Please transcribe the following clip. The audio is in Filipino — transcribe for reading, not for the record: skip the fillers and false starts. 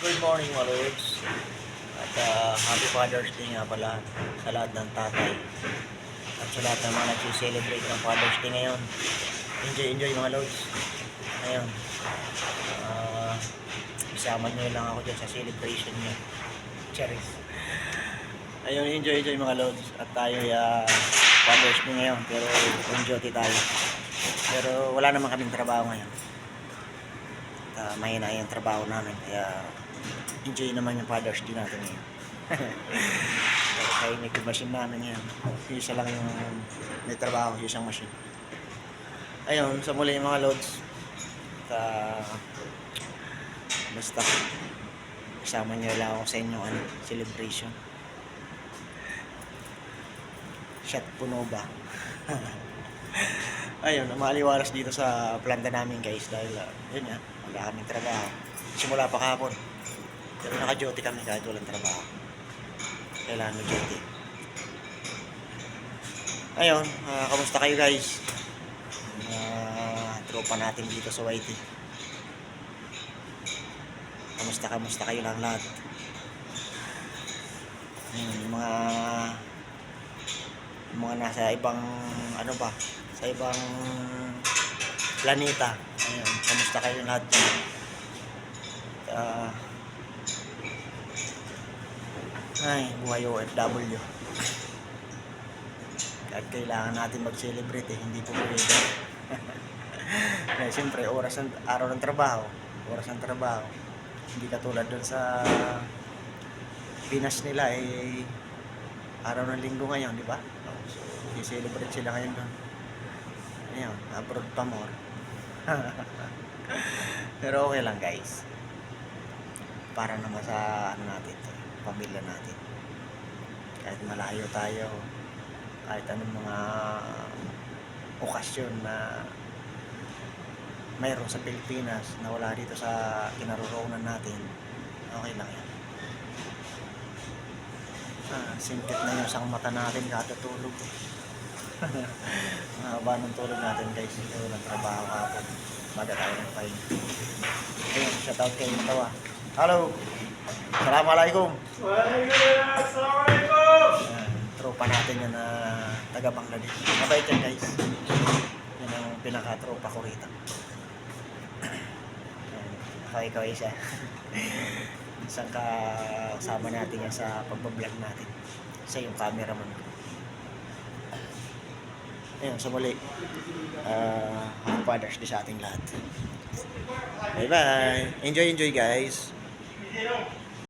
Good morning mga Lords. At happy Father's Day nga pala sa lahat ng tatay. At sa lahat ng mga nag-celebrate ng Father's Day ngayon. Enjoy mga Lords. Ngayon, isama nyo lang ako dyan sa celebration nyo. Charis. Ayun, enjoy mga Lords. At tayo Father's Day ngayon. Pero on duty tayo. Pero wala naman kaming trabaho ngayon. Mahina yung trabaho namin, kaya enjoy naman yung Father's Day natin ngayon. Kaya may machine namin ngayon. Isa lang yung may trabaho, isang machine. Ayun, sa muli mga loads. Basta isama nyo lang ako sa inyong celebration. Shot puno ba? Ayun, maliwalas dito sa planta namin guys dahil yun nga, wala kaming trabaho. Simula pa kahapon. Pero naka-duty kami kahit walang trabaho. Kailangan may duty. Ayun, kamusta kayo guys? Tropa natin dito sa YT. Kamusta kayo lang lahat? Ayun, mga nasa ibang sa ibang planeta. Ayun, kamusta kayo lahat? Buhay OFW. Kahit kailangan natin mag-celebrate hindi po pwede. Siyempre, araw ng trabaho. Hindi katulad dun sa Pinas nila araw ng linggo ngayon, di ba? So, i-celebrate sila ngayon doon. Ayun, abroad pa more. Pero okay lang guys. Para naman sa natin, pamilya natin. Kahit malayo tayo, kahit anong mga okasyon na mayroon sa Pilipinas na wala dito sa kinaroroonan natin, okay lang yan. Singkit na yung isang mata natin katutulog. Mahaba ng tulog natin guys. Walang trabaho kapag baga tayo ng pain. Ayun, shoutout kayo tawa. Hello! Assalamualaikum! Assalamualaikum! Tropa natin yun na taga Bangladesh. Mabait yan guys. Yan ang pinaka-tropa ko rito. Ikaw isa. Isang kasama natin yan sa pagbablog natin. Isa yung cameraman ko. Ayun, sa muli. Happy Father's Day sa ating lahat. Bye bye! Enjoy guys!